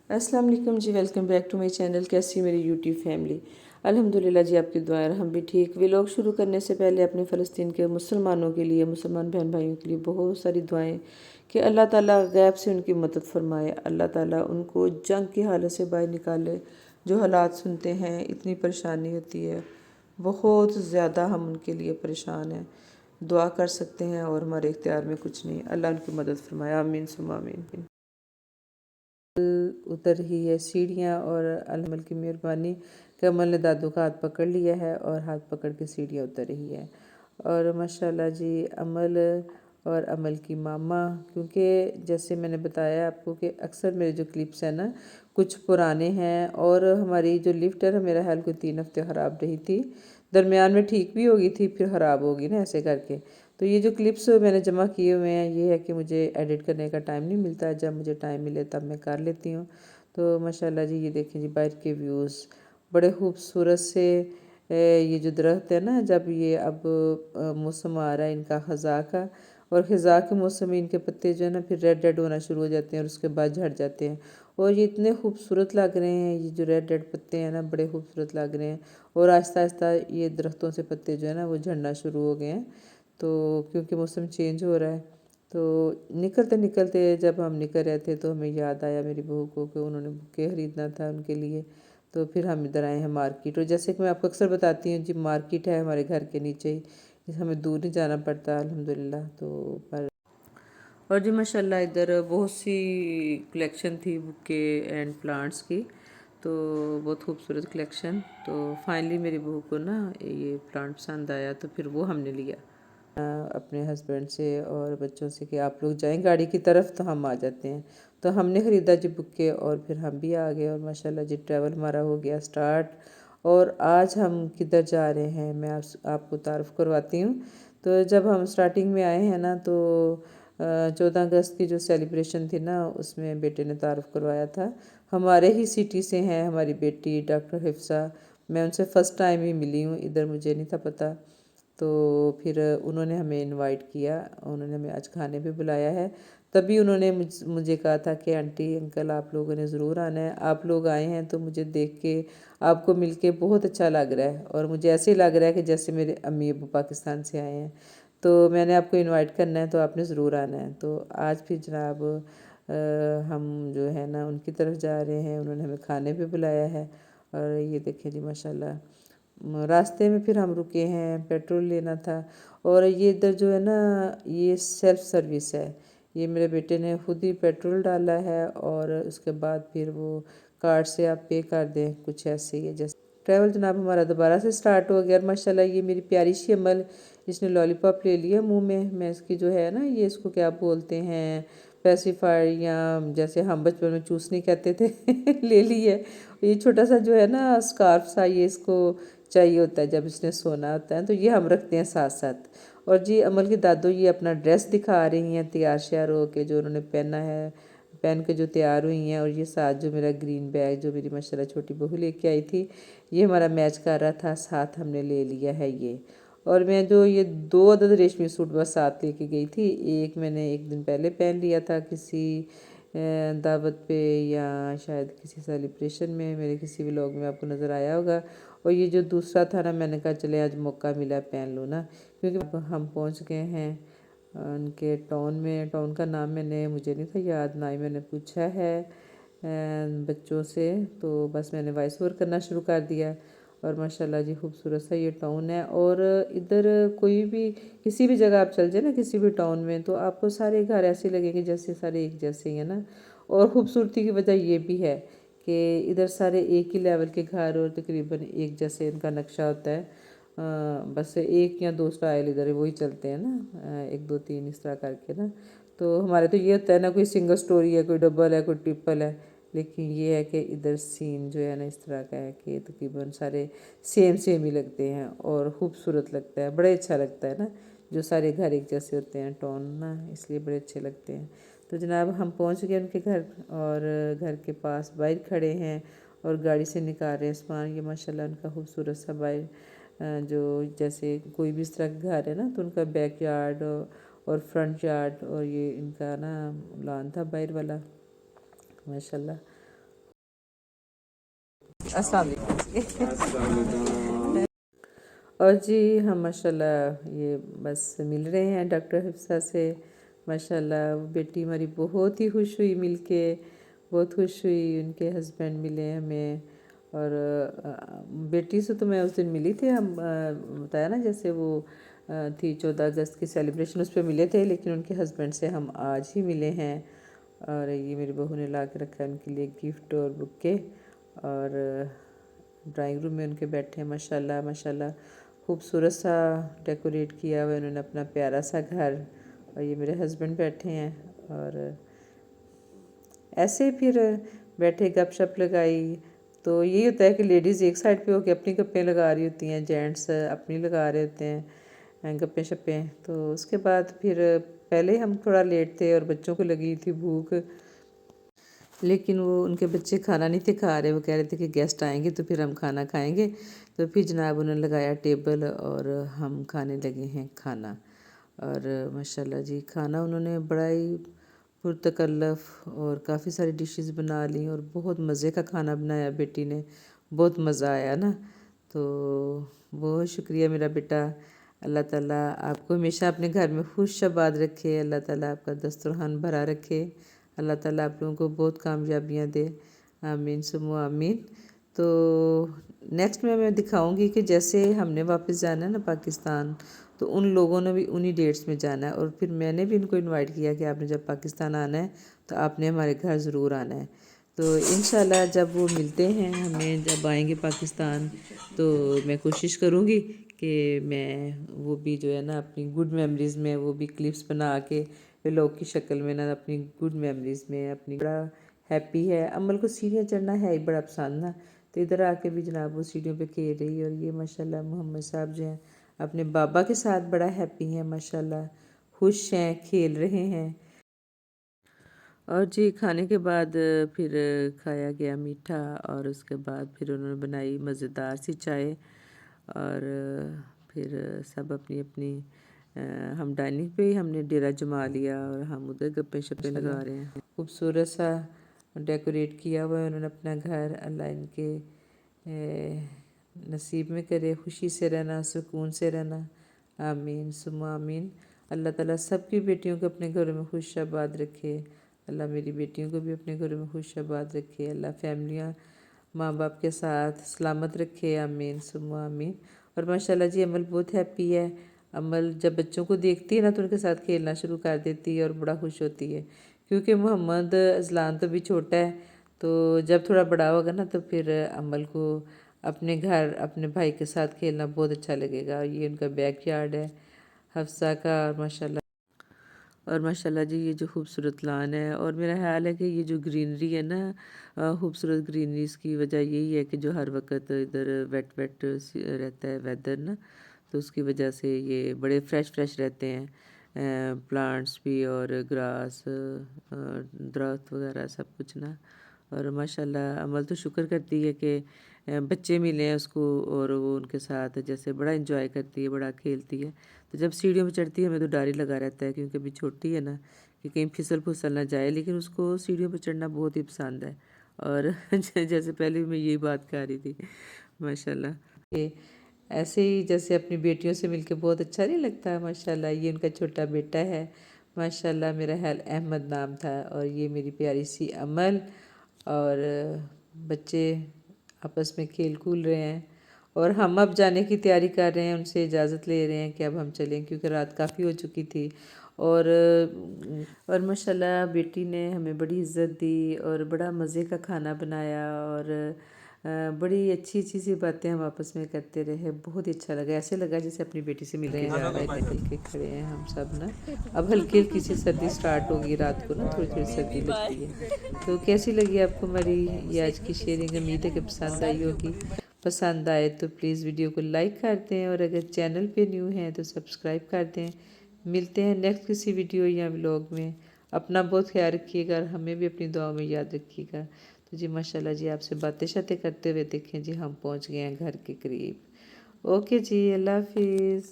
अस्सलाम वालेकुम जी। Welcome back to my channel. कैसी मेरी यूट्यूब फैमिली। अल्हम्दुलिल्लाह जी, आपकी दुआएं हम भी ठीक। व्लॉग शुरू करने से पहले अपने फ़लस्तीन के मुसलमानों के लिए, मुसलमान बहन भाइयों के लिए बहुत सारी दुआएं कि अल्लाह ताला गैब से उनकी मदद फरमाए, अल्लाह ताला उनको जंग की हालत से बाहर निकाले। जो हालात सुनते हैं, इतनी परेशानी होती है, बहुत ज़्यादा हम उनके लिए परेशान हैं। दुआ कर सकते हैं और हमारे इख्तियार में कुछ नहीं। अल्लाह उनकी मदद फरमाए, आमीन सुम्मा आमीन। उतर ही है सीढ़ियाँ और अल्लाह की मेहरबानी कि अमल ने दादू का हाथ पकड़ लिया है और हाथ पकड़ के सीढ़ियाँ उतर रही है। और माशाल्लाह जी, अमल और अमल की मामा, क्योंकि जैसे मैंने बताया आपको कि अक्सर मेरे जो क्लिप्स हैं ना, कुछ पुराने हैं और हमारी जो लिफ्ट है मेरा ख्याल कोई 3 हफ्ते ख़राब रही थी। दरमियान में ठीक भी हो गई थी, फिर ख़राब होगी ना, ऐसे करके। तो ये जो क्लिप्स मैंने जमा किए हुए हैं, ये है कि मुझे एडिट करने का टाइम नहीं मिलता। जब मुझे टाइम मिले तब मैं कर लेती हूँ। तो माशाल्लाह जी, ये देखें जी, बाहर के व्यूज़ बड़े खूबसूरत से। ये जो दरख्त है ना, जब ये अब मौसम आ रहा है इनका ख़ज़ा का, और ख़ज़ा के मौसम में इनके पत्ते जो है ना फिर रेड रेड होना शुरू हो जाते हैं और उसके बाद झड़ जाते हैं। और ये इतने खूबसूरत लग रहे हैं, ये जो रेड रेड पत्ते हैं ना, बड़े खूबसूरत लग रहे हैं। और आहिस्ता आहिस्ता ये दरख्तों से पत्ते जो है ना वो झड़ना शुरू हो गए हैं। तो क्योंकि मौसम चेंज हो रहा है, तो निकलते निकलते जब हम निकल रहे थे तो हमें याद आया मेरी बहू को कि उन्होंने बुके ख़रीदना था उनके लिए। तो फिर हम इधर आए हैं मार्केट। और जैसे कि मैं आपको अक्सर बताती हूँ जी, मार्केट है हमारे घर के नीचे ही, हमें दूर नहीं जाना पड़ता अल्हम्दुलिल्लाह। तो पर और जी माशाल्लाह इधर बहुत सी कलेक्शन थी बुके एंड प्लांट्स की, तो बहुत खूबसूरत कलेक्शन। तो फाइनली मेरी बहू को ना ये प्लांट पसंद आया, तो फिर वो हमने लिया अपने हस्बैंड से और बच्चों से कि आप लोग जाएं गाड़ी की तरफ, तो हम आ जाते हैं। तो हमने ख़रीदा जी बुके और फिर हम भी आ गए और माशाल्लाह जी ट्रैवल हमारा हो गया स्टार्ट। और आज हम किधर जा रहे हैं मैं आपको तारुफ़ करवाती हूँ। तो जब हम स्टार्टिंग में आए हैं ना, तो 14 अगस्त की जो सेलिब्रेशन थी ना, उसमें बेटे ने तारुफ़ करवाया था। हमारे ही सिटी से हैं हमारी बेटी डॉक्टर हिफ्सा। मैं उनसे फ़र्स्ट टाइम ही मिली हूँ, इधर मुझे नहीं था पता। तो फिर उन्होंने हमें इनवाइट किया, उन्होंने हमें आज खाने पे बुलाया है। तभी उन्होंने मुझे कहा था कि आंटी अंकल आप लोगों ने ज़रूर आना है। आप लोग आए हैं तो मुझे देख के, आपको मिल के बहुत अच्छा लग रहा है और मुझे ऐसे ही लग रहा है कि जैसे मेरे अम्मी अब्बू पाकिस्तान से आए हैं। तो मैंने आपको इनवाइट करना है, तो आपने ज़रूर आना है। तो आज फिर जनाब हम जो है ना उनकी तरफ जा रहे हैं, उन्होंने हमें खाने पे बुलाया है। और ये देखें जी माशाल्लाह, रास्ते में फिर हम रुके हैं, पेट्रोल लेना था। और ये इधर जो है ना, ये सेल्फ़ सर्विस है। ये मेरे बेटे ने खुद ही पेट्रोल डाला है और उसके बाद फिर वो कार्ड से आप पे कर दें, कुछ ऐसे ही है। जैसे ट्रैवल जनाब हमारा दोबारा से स्टार्ट हो गया। और माशाल्लाह ये मेरी प्यारी सी अमल, इसने लॉलीपॉप ले लिया मुंह में। मैं इसकी जो है ना, ये इसको क्या बोलते हैं, पेसिफायर, या जैसे हम बचपन में चूसनी कहते थे ले ली है। ये छोटा सा जो है ना स्कार्फ सा, ये इसको चाहिए होता है जब इसने सोना होता है, तो ये हम रखते हैं साथ साथ। और जी अमल की दादू ये अपना ड्रेस दिखा रही हैं तैयार श्यार हो के, जो उन्होंने पहना है, पहन के जो तैयार हुई हैं। और ये साथ जो मेरा ग्रीन बैग जो मेरी माशाल्लाह छोटी बहू लेके आई थी, ये हमारा मैच कर रहा था, साथ हमने ले लिया है ये। और मैं जो ये 2 अदद रेशमी सूट बस साथ लेके गई थी। एक मैंने एक दिन पहले पहन लिया था किसी दावत पे, या शायद किसी सेलिब्रेशन में, मेरे किसी व्लॉग में आपको नज़र आया होगा। और ये जो दूसरा था ना, मैंने कहा चले आज मौका मिला पहन लो ना, क्योंकि अब हम पहुंच गए हैं उनके टाउन में। टाउन का नाम मुझे नहीं था याद, ना ही मैंने पूछा है बच्चों से। तो बस मैंने वॉइस ओवर करना शुरू कर दिया। और माशाल्लाह जी खूबसूरत सा ये टाउन है। और इधर कोई भी किसी भी जगह आप चल जाए ना, किसी भी टाउन में, तो आपको सारे घर ऐसे लगेंगे जैसे सारे एक जैसे ही है ना। और ख़ूबसूरती की वजह ये भी है कि इधर सारे एक ही लेवल के घर और तकरीबन एक जैसे इनका नक्शा होता है। बस एक या दो स्टाइल इधर वही चलते हैं ना, एक दो तीन इस तरह करके ना। तो हमारे तो ये होता है ना, कोई सिंगल स्टोरी है, कोई डबल है, कोई ट्रिपल है। लेकिन ये है कि इधर सीन जो है ना इस तरह का है कि तकरीबन सारे सेम सेम ही लगते हैं और ख़ूबसूरत लगता है, बड़े अच्छा लगता है ना। जो सारे घर एक जैसे होते हैं टाउन ना, इसलिए बड़े अच्छे लगते हैं। तो जनाब हम पहुंच गए उनके घर, और घर के पास बाहर खड़े हैं और गाड़ी से निकाल रहे हैं सामान। ये माशाल्लाह उनका खूबसूरत सा बाहर जो जैसे कोई भी इस तरह का घर है ना, तो उनका बैक यार्ड और फ्रंट यार्ड, और ये इनका ना लॉन था बाहर वाला माशाल्लाह। अस्सलाम वालेकुम। और जी हम माशाल्लाह ये बस मिल रहे हैं डॉक्टर हिफ्सा से। माशाल्लाह बेटी हमारी बहुत ही खुश हुई मिलके, बहुत खुश हुई। उनके हस्बैंड मिले हमें। और बेटी से तो मैं उस दिन मिली थी, हम बताया ना जैसे वो थी 14 अगस्त की सेलिब्रेशन, उस पर मिले थे, लेकिन उनके हस्बैंड से हम आज ही मिले हैं। और ये मेरी बहू ने ला के रखा है उनके लिए गिफ्ट और बुके। और ड्राइंग रूम में उनके बैठे हैं माशाल्लाह माशाल्लाह, खूबसूरत सा डेकोरेट किया हुआ है उन्होंने अपना प्यारा सा घर। और ये मेरे हस्बैंड बैठे हैं और ऐसे फिर बैठे गपशप लगाई। तो यही होता है कि लेडीज़ एक साइड पे होकर अपनी गप्पें लगा रही होती हैं, जेंट्स अपनी लगा रहे होते हैं गप्पें शप्पें। तो उसके बाद फिर पहले हम थोड़ा लेट थे और बच्चों को लगी थी भूख, लेकिन वो उनके बच्चे खाना नहीं थे खा रहे। वो कह रहे थे कि गेस्ट आएंगे तो फिर हम खाना खाएंगे। तो फिर जनाब उन्होंने लगाया टेबल और हम खाने लगे हैं खाना। और माशाल्लाह जी खाना उन्होंने बड़ा ही पुरतकल्लफ़ और काफ़ी सारी डिशेस बना ली और बहुत मज़े का खाना बनाया बेटी ने, बहुत मज़ा आया ना। तो बहुत शुक्रिया मेरा बेटा। अल्लाह ताला आपको हमेशा अपने घर में खुश आबाद रखे, अल्लाह ताला आपका दस्तरखान भरा रखे, अल्लाह ताला आप लोगों को बहुत कामयाबियाँ दे, आमीन सुम्मा आमीन। तो नेक्स्ट में मैं दिखाऊंगी कि जैसे हमने वापस जाना है ना पाकिस्तान, तो उन लोगों ने भी उन्हीं डेट्स में जाना है। और फिर मैंने भी इनको इनवाइट किया कि आपने जब पाकिस्तान आना है तो आपने हमारे घर ज़रूर आना है। तो इंशाल्लाह जब वो मिलते हैं हमें, जब आएंगे पाकिस्तान, तो मैं कोशिश करूँगी कि मैं वो भी जो है ना अपनी गुड मेमोरीज़ में वो भी क्लिप्स बना के व्लॉग की शक्ल में ना अपनी गुड मेमोरीज़ में अपनी, बड़ा हैप्पी है। अम्मल को सीढ़ियाँ चढ़ना है ही बड़ा पसंद ना, तो इधर आके भी जनाब वो सीढ़ियों पे खेल रही है। और ये माशाल्लाह मोहम्मद साहब जो हैं अपने बाबा के साथ बड़ा हैप्पी हैं माशाल्लाह, खुश हैं, खेल रहे हैं। और जी खाने के बाद फिर खाया गया मीठा और उसके बाद फिर उन्होंने बनाई मज़ेदार सी चाय। और फिर सब अपनी अपनी हम डाइनिंग पे ही हमने डेरा जमा लिया और हम उधर गप्पे शप्पे लगा रहे हैं। खूबसूरत सा डेकोरेट किया हुआ है उन्होंने अपना घर। अल्लाह इनके नसीब में करे खुशी से रहना, सुकून से रहना, आमीन सुम्मा आमीन। अल्लाह ताला सबकी बेटियों को अपने घरों में खुश आबाद रखे। अल्लाह मेरी बेटियों को भी अपने घरों में खुश आबाद रखे। अल्लाह फैमिलियाँ माँ बाप के साथ सलामत रखे, आमीन सुम्मा आमीन। और माशाल्लाह जी अमल बहुत हैप्पी है। अमल जब बच्चों को देखती है ना तो उनके साथ खेलना शुरू कर देती है और बड़ा खुश होती है, क्योंकि मोहम्मद अजलान तो भी छोटा है। तो जब थोड़ा बड़ा होगा ना तो फिर अमल को अपने घर अपने भाई के साथ खेलना बहुत अच्छा लगेगा। ये उनका बैक यार्ड है हफ्सा का। और माशाल्लाह जी ये जो खूबसूरत लान है, और मेरा ख्याल है कि ये जो ग्रीनरी है ना, खूबसूरत ग्रीनरी, इसकी वजह यही है कि जो हर वक्त इधर वेट वेट रहता है वेदर ना, तो उसकी वजह से ये बड़े फ्रेश फ्रेश रहते हैं प्लांट्स भी और ग्रास दरख्त वगैरह सब कुछ ना। और माशाल्लाह अमल तो शुक्र करती है कि बच्चे मिले हैं उसको और वो उनके साथ जैसे बड़ा इंजॉय करती है, बड़ा खेलती है। तो जब सीढ़ियों पे चढ़ती है हमें तो डर ही लगा रहता है, क्योंकि अभी छोटी है ना कि कहीं फिसल फुसल ना जाए, लेकिन उसको सीढ़ियों पे चढ़ना बहुत ही पसंद है। और जैसे पहले भी मैं यही बात कर रही थी माशाल्लाह, ये ऐसे ही जैसे अपनी बेटियों से मिलके बहुत अच्छा नहीं लगता। माशाल्लाह ये उनका छोटा बेटा है माशाल्लाह, मेरा ख्याल अहमद नाम था। और ये मेरी प्यारी सी अमल। और बच्चे आपस में खेल कूल रहे हैं और हम अब जाने की तैयारी कर रहे हैं, उनसे इजाज़त ले रहे हैं कि अब हम चलें, क्योंकि रात काफ़ी हो चुकी थी। और माशाल्लाह बेटी ने हमें बड़ी इज़्ज़त दी और बड़ा मज़े का खाना बनाया और बड़ी अच्छी अच्छी सी बातें हम आपस में करते रहे। बहुत ही अच्छा लगा, ऐसे लगा जैसे अपनी बेटी से मिलके जा रहे थे। निकल के खड़े हैं हम सब ना। अब हल्की हल्की सी सर्दी स्टार्ट होगी, रात को ना थोड़ी थोड़ी सर्दी लगती है। तो कैसी लगी आपको हमारी ये आज की शेयरिंग? उम्मीद है कि पसंद आई होगी। पसंद आए तो प्लीज़ वीडियो को लाइक कर दें और अगर चैनल पे न्यू हैं तो सब्सक्राइब कर दें। मिलते हैं नेक्स्ट किसी वीडियो या व्लॉग में। अपना बहुत ख्याल रखिएगा और हमें भी अपनी दुआ में याद रखिएगा। तो जी माशाल्लाह जी आपसे बातें शातें करते हुए देखें जी हम पहुंच गए हैं घर के करीब। ओके जी, अल्लाह हाफिज़।